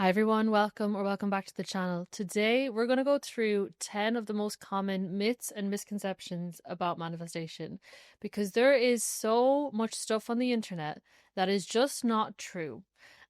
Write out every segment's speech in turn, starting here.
Hi everyone, welcome back to the channel. Today we're going to go through 10 of the most common myths and misconceptions about manifestation because there is so much stuff on the internet that is just not true.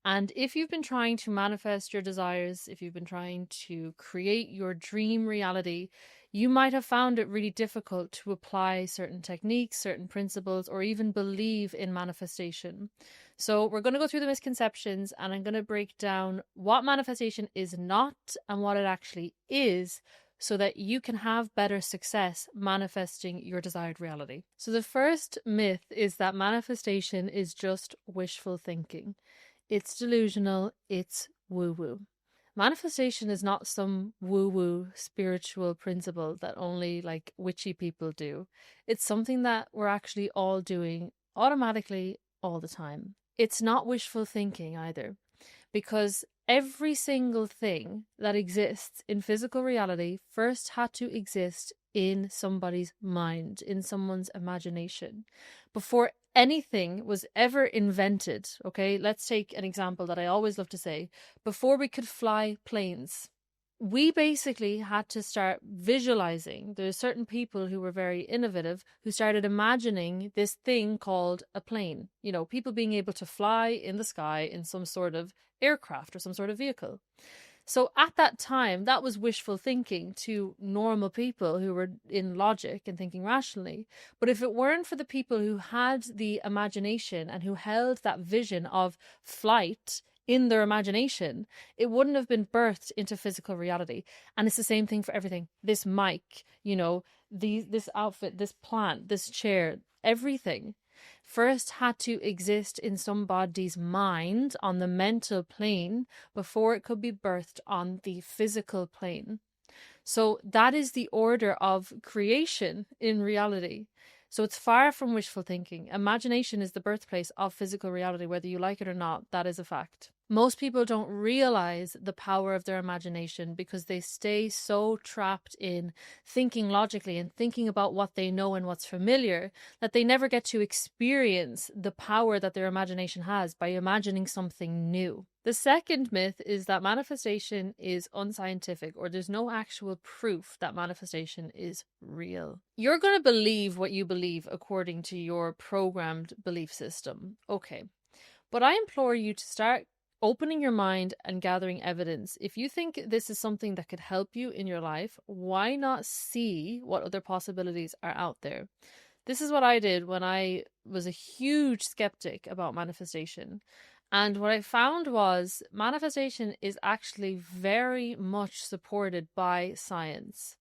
And if you've been trying to manifest your desires, if you've been trying to create your dream reality, you might have found it really difficult to apply certain techniques, certain principles, or even believe in manifestation. So we're going to go through the misconceptions and I'm going to break down what manifestation is not and what it actually is so that you can have better success manifesting your desired reality. So the first myth is that manifestation is just wishful thinking. It's delusional, it's woo-woo. Manifestation is not some woo-woo spiritual principle that only like witchy people do. It's something that we're actually all doing automatically all the time. It's not wishful thinking either, because every single thing that exists in physical reality first had to exist in somebody's mind, in someone's imagination, before anything was ever invented. Okay, let's take an example that I always love to say. Before we could fly planes, we basically had to start visualizing. There's certain people who were very innovative who started imagining this thing called a plane. You know, people being able to fly in the sky in some sort of aircraft or some sort of vehicle. So at that time, that was wishful thinking to normal people who were in logic and thinking rationally. But if it weren't for the people who had the imagination and who held that vision of flight in their imagination, it wouldn't have been birthed into physical reality. And it's the same thing for everything. This mic, this outfit, this plant, this chair, everything first had to exist in somebody's mind on the mental plane before it could be birthed on the physical plane. So that is the order of creation in reality. So it's far from wishful thinking. Imagination is the birthplace of physical reality, whether you like it or not. That is a fact. Most people don't realize the power of their imagination because they stay so trapped in thinking logically and thinking about what they know and what's familiar that they never get to experience the power that their imagination has by imagining something new. The second myth is that manifestation is unscientific, or there's no actual proof that manifestation is real. You're going to believe what you believe according to your programmed belief system. Okay. But I implore you to start opening your mind and gathering evidence. If you think this is something that could help you in your life, why not see what other possibilities are out there? This is what I did when I was a huge skeptic about manifestation. And what I found was manifestation is actually very much supported by science.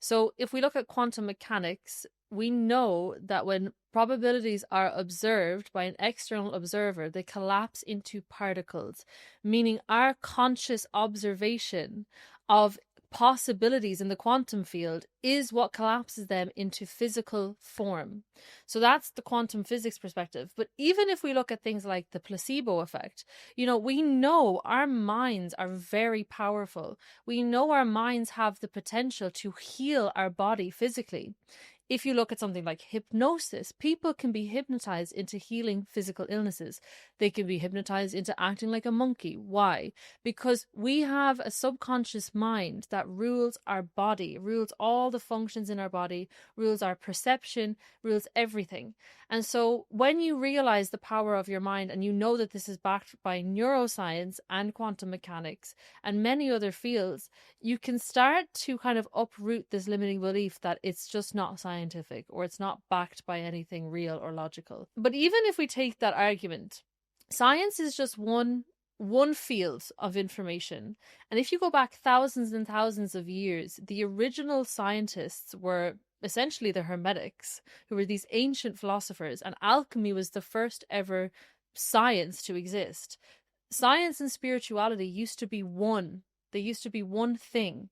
So if we look at quantum mechanics, we know that when probabilities are observed by an external observer, they collapse into particles, meaning our conscious observation of possibilities in the quantum field is what collapses them into physical form. So that's the quantum physics perspective. But even if we look at things like the placebo effect, we know our minds are very powerful. We know our minds have the potential to heal our body physically. If you look at something like hypnosis, people can be hypnotized into healing physical illnesses. They can be hypnotized into acting like a monkey. Why? Because we have a subconscious mind that rules our body, rules all the functions in our body, rules our perception, rules everything. And so when you realize the power of your mind and you know that this is backed by neuroscience and quantum mechanics and many other fields, you can start to kind of uproot this limiting belief that it's just not scientific or it's not backed by anything real or logical. But even if we take that argument, science is just one field of information. And if you go back thousands and thousands of years, the original scientists were essentially the Hermetics, who were these ancient philosophers, and alchemy was the first ever science to exist. Science and spirituality used to be one. They used to be one thing.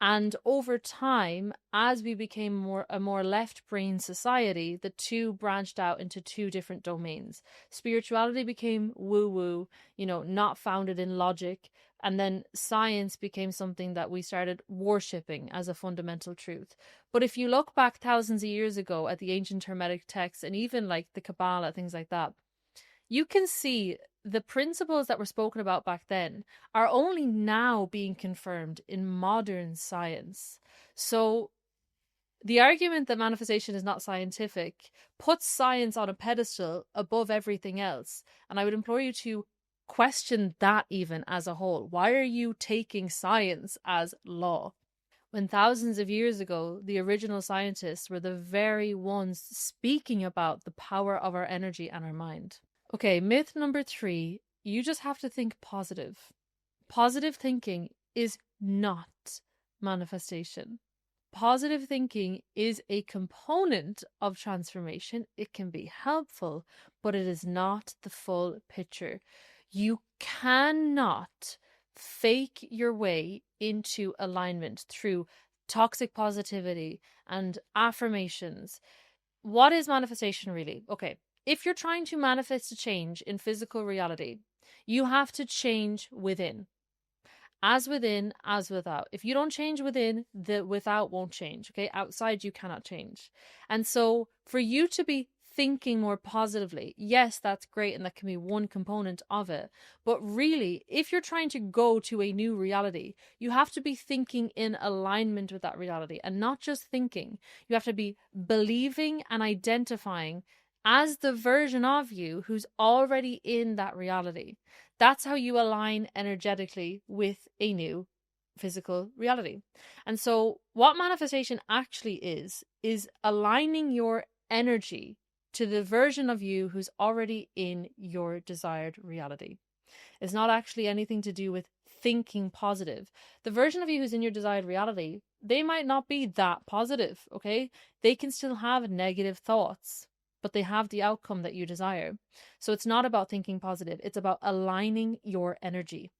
And over time, as we became a more left-brain society, the two branched out into two different domains. Spirituality became woo-woo, not founded in logic. And then science became something that we started worshipping as a fundamental truth. But if you look back thousands of years ago at the ancient Hermetic texts and even like the Kabbalah, things like that, you can see the principles that were spoken about back then are only now being confirmed in modern science. So the argument that manifestation is not scientific puts science on a pedestal above everything else. And I would implore you to question that even as a whole. Why are you taking science as law? When thousands of years ago, the original scientists were the very ones speaking about the power of our energy and our mind. Okay, myth number 3, you just have to think positive. Positive thinking is not manifestation. Positive thinking is a component of transformation. It can be helpful, but it is not the full picture. You cannot fake your way into alignment through toxic positivity and affirmations. What is manifestation really? Okay, if you're trying to manifest a change in physical reality, you have to change within. As within, as without. If you don't change within, the without won't change. Okay, outside you cannot change. And so for you to be thinking more positively, yes, that's great, and that can be one component of it. But really, if you're trying to go to a new reality, you have to be thinking in alignment with that reality, and not just thinking. You have to be believing and identifying as the version of you who's already in that reality. That's how you align energetically with a new physical reality. And so what manifestation actually is aligning your energy to the version of you who's already in your desired reality. It's not actually anything to do with thinking positive. The version of you who's in your desired reality, they might not be that positive, okay? They can still have negative thoughts, but they have the outcome that you desire. So it's not about thinking positive. It's about aligning your energy.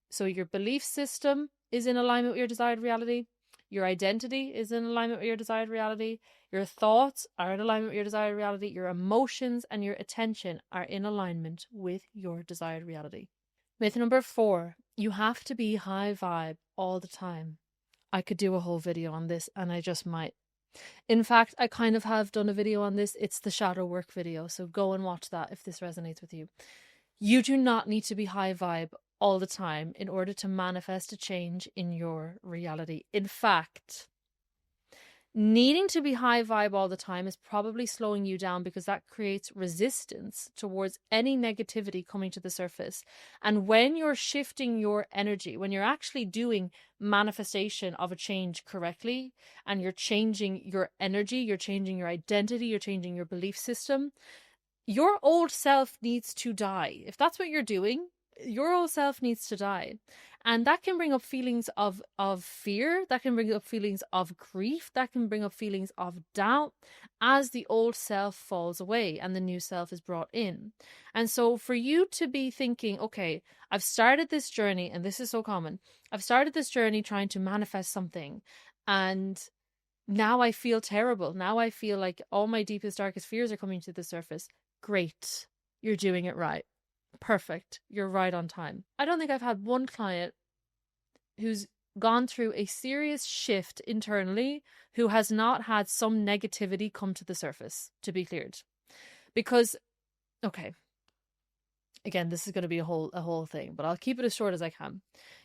So your belief system is in alignment with your desired reality. Your identity is in alignment with your desired reality. Your thoughts are in alignment with your desired reality. Your emotions and your attention are in alignment with your desired reality. Myth number 4, you have to be high vibe all the time. I could do a whole video on this, and I just might. In fact, I kind of have done a video on this. It's the shadow work video, so go and watch that if this resonates with you. You do not need to be high vibe all the time in order to manifest a change in your reality. In fact, needing to be high vibe all the time is probably slowing you down, because that creates resistance towards any negativity coming to the surface. And when you're shifting your energy, when you're actually doing manifestation of a change correctly, and you're changing your energy, you're changing your identity, you're changing your belief system, your old self needs to die. If that's what you're doing, your old self needs to die. And that can bring up feelings of fear, that can bring up feelings of grief, that can bring up feelings of doubt as the old self falls away and the new self is brought in. And so for you to be thinking, okay, I've started this journey, and this is so common, I've started this journey trying to manifest something, and now I feel terrible. Now I feel like all my deepest, darkest fears are coming to the surface. Great. You're doing it right. Perfect. You're right on time. I don't think I've had one client who's gone through a serious shift internally who has not had some negativity come to the surface to be cleared. Because, okay, again, this is going to be a whole thing, but I'll keep it as short as I can.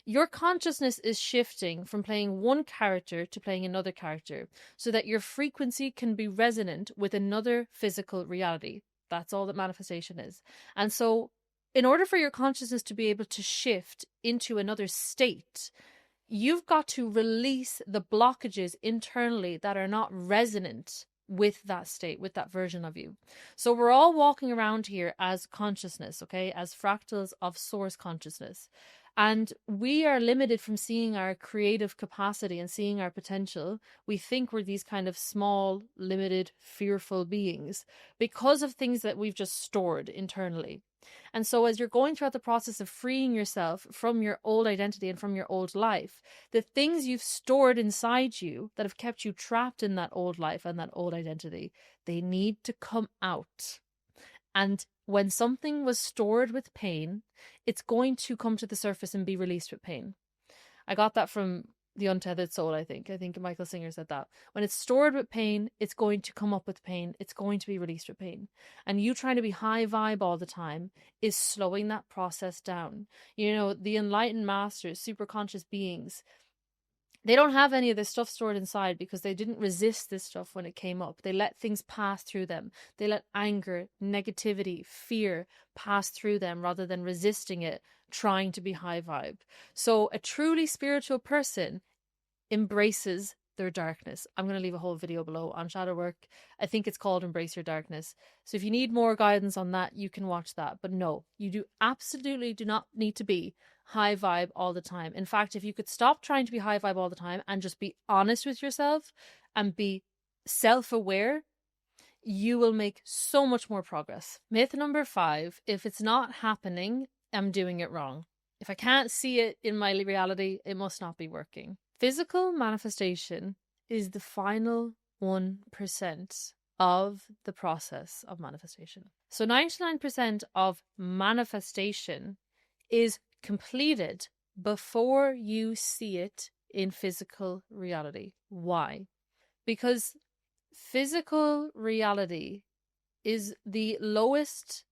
Your consciousness is shifting from playing one character to playing another character, so that your frequency can be resonant with another physical reality. That's all that manifestation is. And so in order for your consciousness to be able to shift into another state, you've got to release the blockages internally that are not resonant with that state, with that version of you. So we're all walking around here as consciousness, okay, as fractals of source consciousness. And we are limited from seeing our creative capacity and seeing our potential. We think we're these kind of small, limited, fearful beings because of things that we've just stored internally. And so as you're going throughout the process of freeing yourself from your old identity and from your old life, the things you've stored inside you that have kept you trapped in that old life and that old identity, they need to come out. And when something was stored with pain, it's going to come to the surface and be released with pain. I got that from The untethered soul, I think Michael Singer said that. When it's stored with pain, it's going to come up with pain. It's going to be released with pain. And you trying to be high vibe all the time is slowing that process down. You know, the enlightened masters, super conscious beings, they don't have any of this stuff stored inside because they didn't resist this stuff when it came up. They let things pass through them. They let anger, negativity, fear pass through them rather than resisting it, trying to be high vibe. So a truly spiritual person embraces their darkness. I'm going to leave a whole video below on shadow work. I think it's called Embrace Your Darkness. So if you need more guidance on that, you can watch that. But no, you absolutely do not need to be high vibe all the time. In fact, if you could stop trying to be high vibe all the time and just be honest with yourself and be self-aware, you will make so much more progress. Myth number 5, if it's not happening, I'm doing it wrong. If I can't see it in my reality, it must not be working. Physical manifestation is the final 1% of the process of manifestation. So 99% of manifestation is completed before you see it in physical reality. Why? Because physical reality is the lowest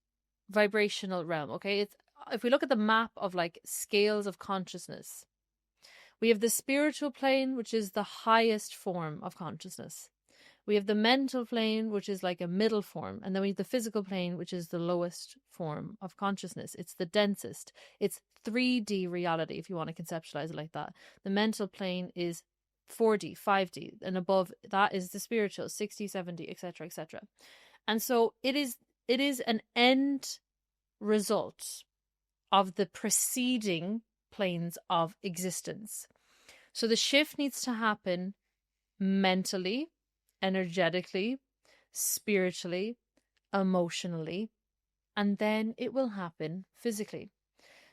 vibrational realm, okay? If we look at the map of like scales of consciousness, we have the spiritual plane, which is the highest form of consciousness. We have the mental plane, which is like a middle form. And then we have the physical plane, which is the lowest form of consciousness. It's the densest. It's 3D reality, if you want to conceptualize it like that. The mental plane is 4D, 5D, and above that is the spiritual, 60, 70, etc., etc. And so it is an end result of the preceding planes of existence. So the shift needs to happen mentally, energetically, spiritually, emotionally, and then it will happen physically.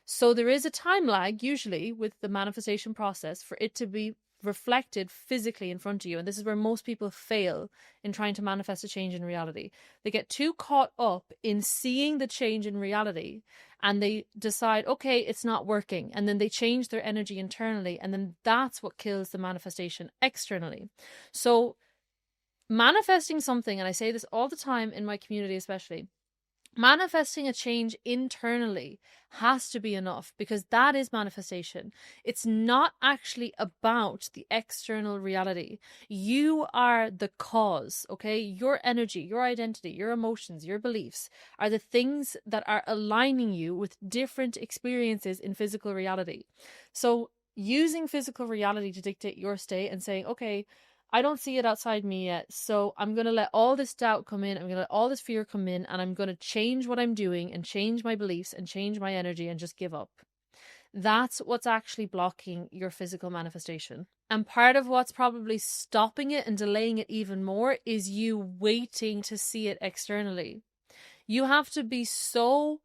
So there is a time lag usually with the manifestation process for it to be reflected physically in front of you. And this is where most people fail in trying to manifest a change in reality. They get too caught up in seeing the change in reality and they decide, okay, it's not working. And then they change their energy internally. And then that's what kills the manifestation externally. So manifesting something, and I say this all the time in my community especially, manifesting a change internally has to be enough, because that is manifestation. It's not actually about the external reality. You are the cause, okay? Your energy, your identity, your emotions, your beliefs are the things that are aligning you with different experiences in physical reality. So using physical reality to dictate your state and saying, okay, I don't see it outside me yet, so I'm going to let all this doubt come in, I'm going to let all this fear come in, and I'm going to change what I'm doing and change my beliefs and change my energy and just give up. That's what's actually blocking your physical manifestation. And part of what's probably stopping it and delaying it even more is you waiting to see it externally. You have to be so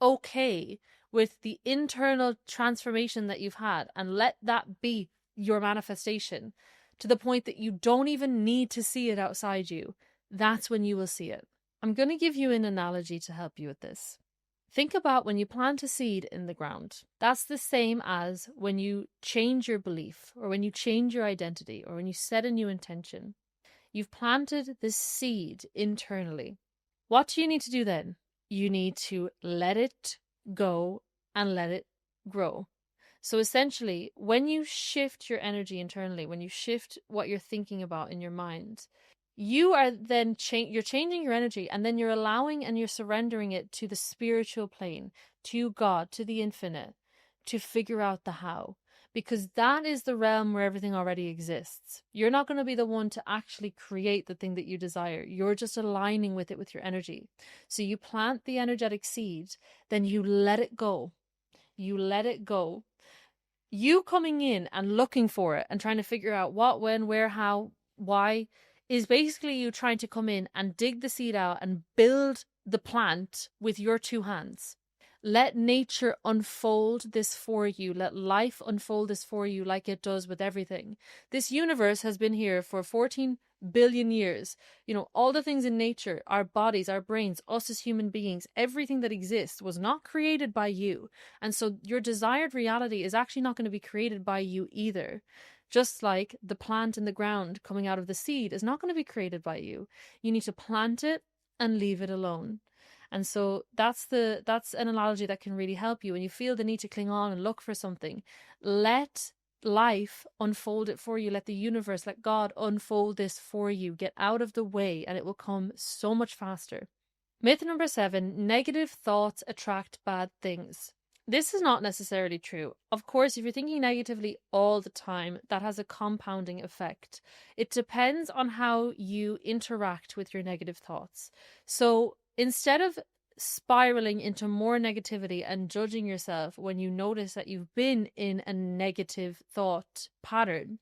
okay with the internal transformation that you've had and let that be your manifestation, to the point that you don't even need to see it outside you. That's when you will see it. I'm going to give you an analogy to help you with this. Think about when you plant a seed in the ground. That's the same as when you change your belief, or when you change your identity, or when you set a new intention. You've planted this seed internally. What do you need to do then? You need to let it go and let it grow. So essentially, when you shift your energy internally, when you shift what you're thinking about in your mind, you are then you're changing your energy, and then you're allowing and you're surrendering it to the spiritual plane, to God, to the infinite, to figure out the how. Because that is the realm where everything already exists. You're not going to be the one to actually create the thing that you desire. You're just aligning with it with your energy. So you plant the energetic seed, then you let it go. You let it go. You coming in and looking for it and trying to figure out what, when, where, how, why, is basically you trying to come in and dig the seed out and build the plant with your two hands. Let nature unfold this for you. Let life unfold this for you like it does with everything. This universe has been here for 14 billion years. You know, all the things in nature, our bodies, our brains, us as human beings, everything that exists was not created by you. And so your desired reality is actually not going to be created by you either. Just like the plant in the ground coming out of the seed is not going to be created by you. You need to plant it and leave it alone. And so that's an analogy that can really help you. When you feel the need to cling on and look for something, let life unfold it for you. Let the universe, let God unfold this for you. Get out of the way and it will come so much faster. Myth number 7, negative thoughts attract bad things. This is not necessarily true. Of course, if you're thinking negatively all the time, that has a compounding effect. It depends on how you interact with your negative thoughts. So instead of spiraling into more negativity and judging yourself when you notice that you've been in a negative thought pattern,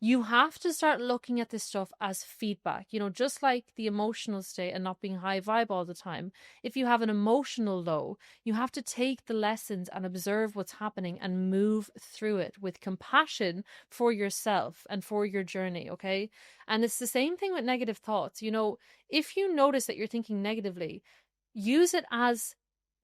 you have to start looking at this stuff as feedback. You know, just like the emotional state and not being high vibe all the time. If you have an emotional low, you have to take the lessons and observe what's happening and move through it with compassion for yourself and for your journey, okay? And it's the same thing with negative thoughts. You know, if you notice that you're thinking negatively, use it as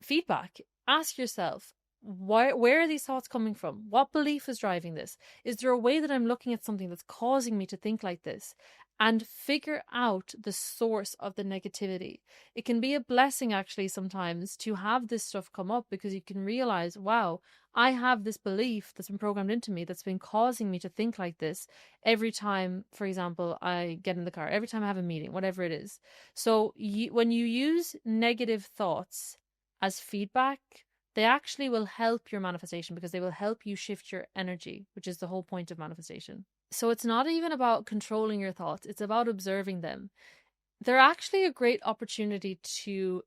feedback. Ask yourself, where are these thoughts coming from? What belief is driving this? Is there a way that I'm looking at something that's causing me to think like this? And figure out the source of the negativity. It can be a blessing actually sometimes to have this stuff come up, because you can realize, wow, I have this belief that's been programmed into me that's been causing me to think like this every time, for example, I get in the car, every time I have a meeting, whatever it is. So when you use negative thoughts as feedback, they actually will help your manifestation, because they will help you shift your energy, which is the whole point of manifestation. So it's not even about controlling your thoughts. It's about observing them. They're actually a great opportunity to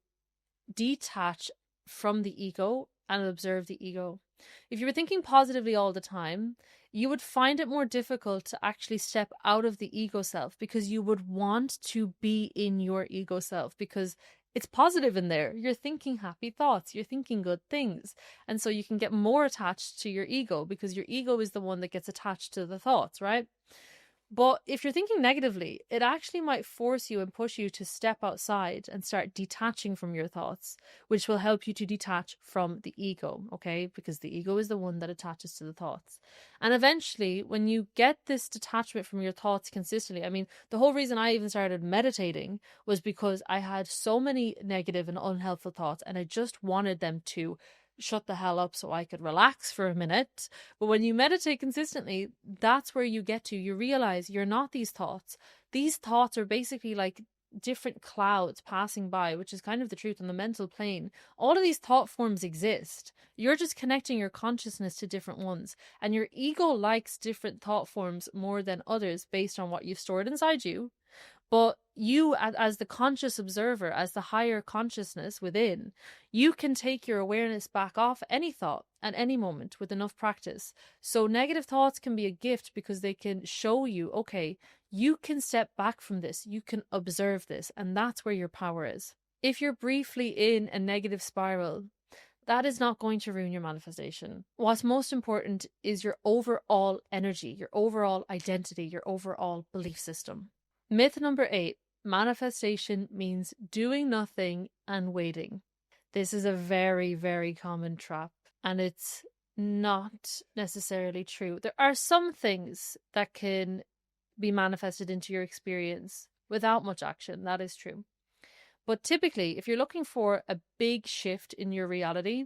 detach from the ego and observe the ego. If you were thinking positively all the time, you would find it more difficult to actually step out of the ego self, because you would want to be in your ego self, because it's positive in there. You're thinking happy thoughts. You're thinking good things. And so you can get more attached to your ego, because your ego is the one that gets attached to the thoughts, right? But if you're thinking negatively, it actually might force you and push you to step outside and start detaching from your thoughts, which will help you to detach from the ego, okay? Because the ego is the one that attaches to the thoughts. And eventually, when you get this detachment from your thoughts consistently, I mean, the whole reason I even started meditating was because I had so many negative and unhelpful thoughts, and I just wanted them to shut the hell up so I could relax for a minute. But when you meditate consistently, that's where you get to. You realize you're not these thoughts. These thoughts are basically like different clouds passing by, which is kind of the truth on the mental plane. All of these thought forms exist. You're just connecting your consciousness to different ones. And your ego likes different thought forms more than others based on what you've stored inside you. But you, as the conscious observer, as the higher consciousness within, you can take your awareness back off any thought at any moment with enough practice. So negative thoughts can be a gift, because they can show you, okay, you can step back from this, you can observe this, and that's where your power is. If you're briefly in a negative spiral, that is not going to ruin your manifestation. What's most important is your overall energy, your overall identity, your overall belief system. Myth number 8, manifestation means doing nothing and waiting. This is a very, very common trap, and it's not necessarily true. There are some things that can be manifested into your experience without much action. That is true. But typically, if you're looking for a big shift in your reality,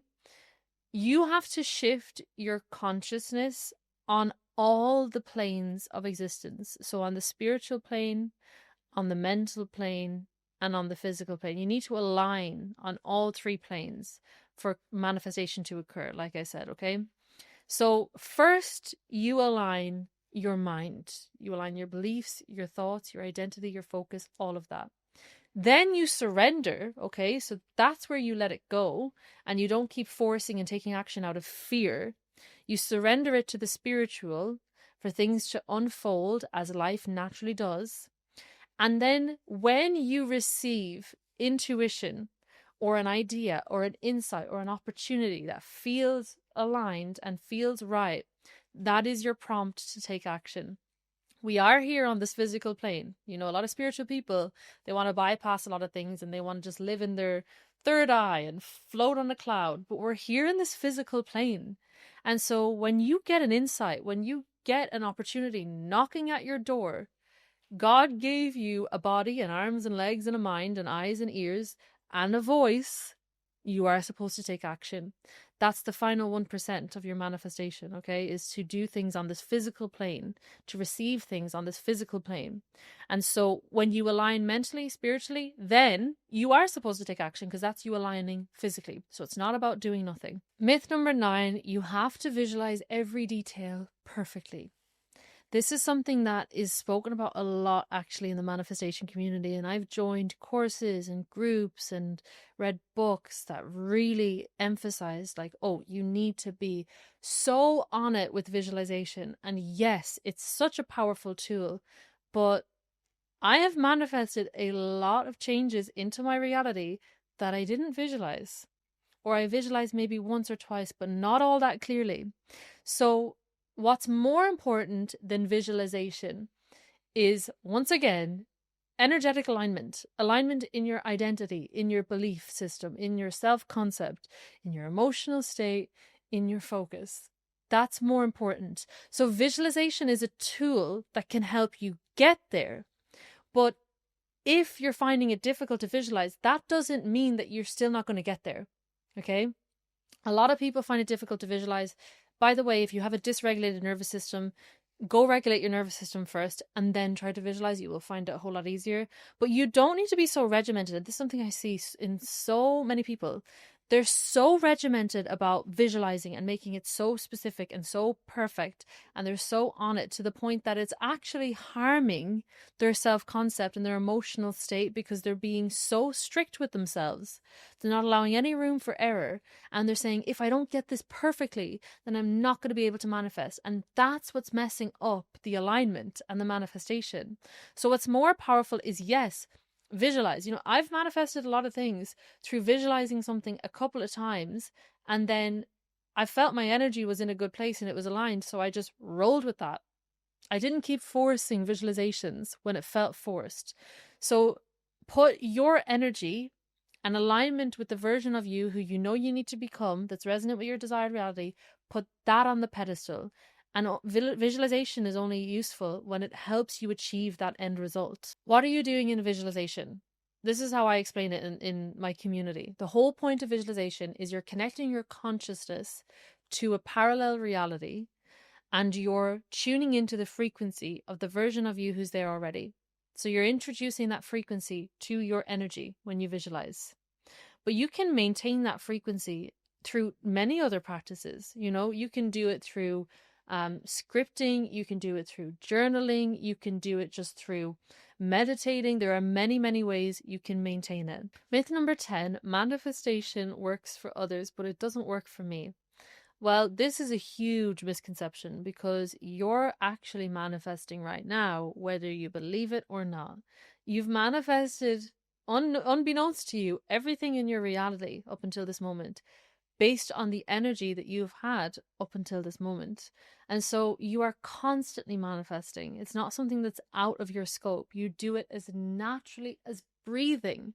you have to shift your consciousness on all the planes of existence. So on the spiritual plane, on the mental plane, and on the physical plane. You need to align on all 3 planes for manifestation to occur, like I said, okay? So first, you align your mind. You align your beliefs, your thoughts, your identity, your focus, all of that. Then you surrender, okay? So that's where you let it go, and you don't keep forcing and taking action out of fear. You surrender it to the spiritual for things to unfold as life naturally does. And then when you receive intuition or an idea or an insight or an opportunity that feels aligned and feels right, that is your prompt to take action. We are here on this physical plane. You know, a lot of spiritual people, they want to bypass a lot of things and they want to just live in their third eye and float on a cloud. But we're here in this physical plane. And so when you get an insight, when you get an opportunity knocking at your door, God gave you a body and arms and legs and a mind and eyes and ears and a voice. You are supposed to take action. That's the final 1% of your manifestation, okay, is to do things on this physical plane, to receive things on this physical plane. And so when you align mentally, spiritually, then you are supposed to take action because that's you aligning physically. So it's not about doing nothing. Myth number 9, you have to visualize every detail perfectly. This is something that is spoken about a lot actually in the manifestation community, and I've joined courses and groups and read books that really emphasize like, oh, you need to be so on it with visualization. And yes, it's such a powerful tool, but I have manifested a lot of changes into my reality that I didn't visualize, or I visualized maybe once or twice, but not all that clearly. So what's more important than visualization is, once again, energetic alignment. Alignment in your identity, in your belief system, in your self-concept, in your emotional state, in your focus. That's more important. So visualization is a tool that can help you get there. But if you're finding it difficult to visualize, that doesn't mean that you're still not going to get there. Okay? A lot of people find it difficult to visualize. By the way, if you have a dysregulated nervous system, go regulate your nervous system first and then try to visualize. You will find it a whole lot easier. But you don't need to be so regimented. This is something I see in so many people. They're so regimented about visualizing and making it so specific and so perfect, and they're so on it to the point that it's actually harming their self-concept and their emotional state because they're being so strict with themselves. They're not allowing any room for error, and they're saying, if I don't get this perfectly, then I'm not going to be able to manifest. And that's what's messing up the alignment and the manifestation. So what's more powerful is, yes, visualize. You know, I've manifested a lot of things through visualizing something a couple of times, and then I felt my energy was in a good place and it was aligned, so I just rolled with that. I didn't keep forcing visualizations when it felt forced. So put your energy and alignment with the version of you who you know you need to become, that's resonant with your desired reality, put that on the pedestal. And visualization is only useful when it helps you achieve that end result. What are you doing in visualization? This is how I explain it in my community. The whole point of visualization is you're connecting your consciousness to a parallel reality, and you're tuning into the frequency of the version of you who's there already. So you're introducing that frequency to your energy when you visualize. But you can maintain that frequency through many other practices. You know, you can do it through scripting, you can do it through journaling, you can do it just through meditating. There are many, many ways you can maintain it. Myth number 10, manifestation works for others, but it doesn't work for me. Well, this is a huge misconception because you're actually manifesting right now, whether you believe it or not. You've manifested, unbeknownst to you, everything in your reality up until this moment, based on the energy that you've had up until this moment. And so you are constantly manifesting. It's not something that's out of your scope. You do it as naturally as breathing.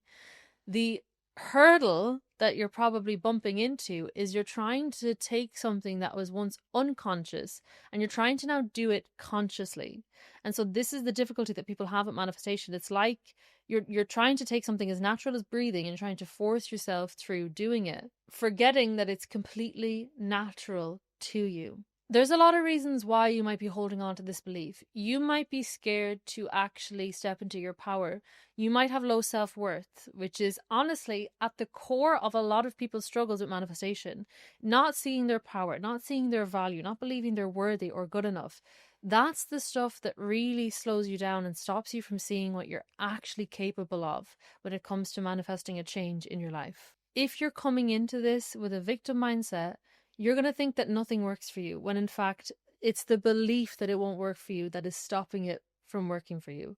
The hurdle that you're probably bumping into is you're trying to take something that was once unconscious and you're trying to now do it consciously. And so this is the difficulty that people have at manifestation. It's like you're trying to take something as natural as breathing and trying to force yourself through doing it, forgetting that it's completely natural to you. There's a lot of reasons why you might be holding on to this belief. You might be scared to actually step into your power. You might have low self-worth, which is honestly at the core of a lot of people's struggles with manifestation. Not seeing their power, not seeing their value, not believing they're worthy or good enough. That's the stuff that really slows you down and stops you from seeing what you're actually capable of when it comes to manifesting a change in your life. If you're coming into this with a victim mindset, you're going to think that nothing works for you, when in fact, it's the belief that it won't work for you that is stopping it from working for you.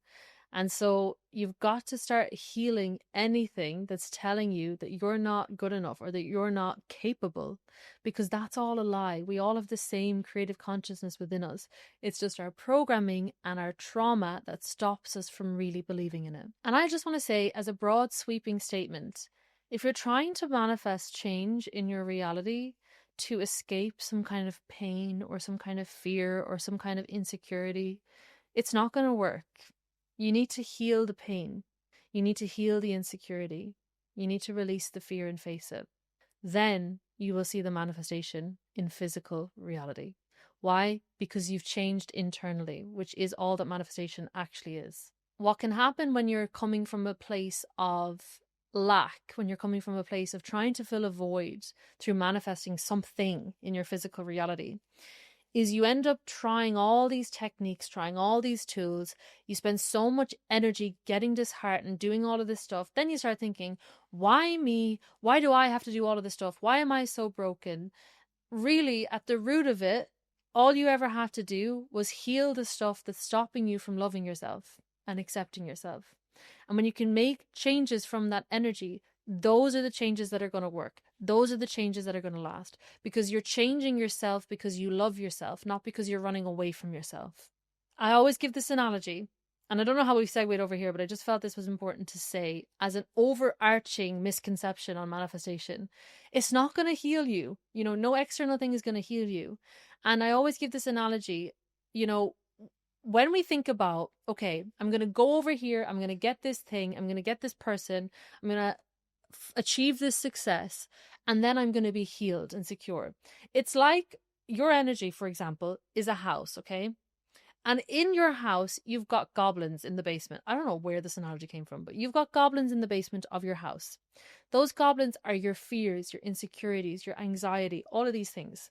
And so you've got to start healing anything that's telling you that you're not good enough or that you're not capable, because that's all a lie. We all have the same creative consciousness within us. It's just our programming and our trauma that stops us from really believing in it. And I just want to say, as a broad sweeping statement, if you're trying to manifest change in your reality to escape some kind of pain or some kind of fear or some kind of insecurity, it's not going to work. You need to heal the pain. You need to heal the insecurity. You need to release the fear and face it. Then you will see the manifestation in physical reality. Why? Because you've changed internally, which is all that manifestation actually is. What can happen when you're coming from a place of lack, when you're coming from a place of trying to fill a void through manifesting something in your physical reality, is you end up trying all these techniques, trying all these tools. You spend so much energy getting disheartened, doing all of this stuff. Then you start thinking, why me? Why do I have to do all of this stuff? Why am I so broken? Really, at the root of it, all you ever had to do was heal the stuff that's stopping you from loving yourself and accepting yourself. And when you can make changes from that energy, those are the changes that are going to work. Those are the changes that are going to last, because you're changing yourself because you love yourself, not because you're running away from yourself. I always give this analogy, and I don't know how we segued over here, but I just felt this was important to say as an overarching misconception on manifestation. It's not going to heal you. No external thing is going to heal you. And I always give this analogy, when we think about, okay, I'm going to go over here, I'm going to get this thing, I'm going to get this person, I'm going to achieve this success, and then I'm going to be healed and secure. It's like your energy, for example, is a house, okay? And in your house, you've got goblins in the basement. I don't know where this analogy came from, but you've got goblins in the basement of your house. Those goblins are your fears, your insecurities, your anxiety, all of these things.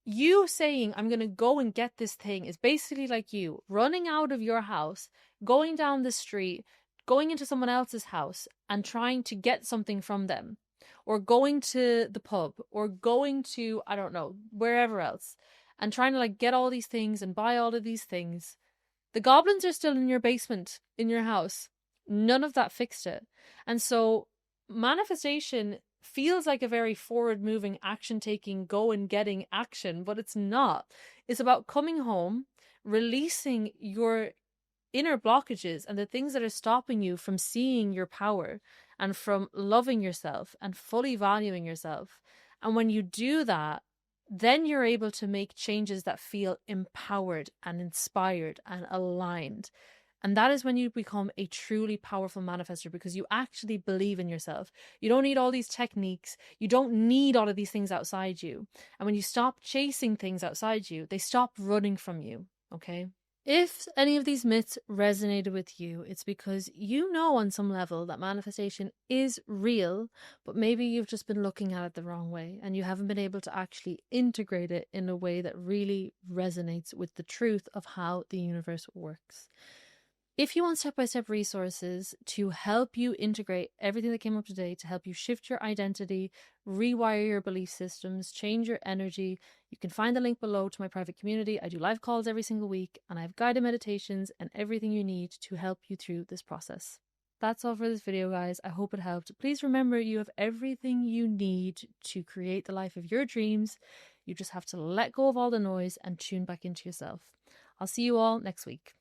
You saying, I'm going to go and get this thing, is basically like you running out of your house, going down the street, going into someone else's house and trying to get something from them, or going to the pub, or going to, I don't know, wherever else, and trying to get all these things and buy all of these things. The goblins are still in your basement, in your house. None of that fixed it. And so manifestation feels like a very forward moving, action taking, go and getting action, but it's not. It's about coming home, releasing your inner blockages and the things that are stopping you from seeing your power and from loving yourself and fully valuing yourself. And when you do that, then you're able to make changes that feel empowered and inspired and aligned. And that is when you become a truly powerful manifester, because you actually believe in yourself. You don't need all these techniques. You don't need all of these things outside you. And when you stop chasing things outside you, they stop running from you, okay? If any of these myths resonated with you, it's because you know on some level that manifestation is real, but maybe you've just been looking at it the wrong way and you haven't been able to actually integrate it in a way that really resonates with the truth of how the universe works. If you want step-by-step resources to help you integrate everything that came up today, to help you shift your identity, rewire your belief systems, change your energy, you can find the link below to my private community. I do live calls every single week, and I have guided meditations and everything you need to help you through this process. That's all for this video, guys. I hope it helped. Please remember, you have everything you need to create the life of your dreams. You just have to let go of all the noise and tune back into yourself. I'll see you all next week.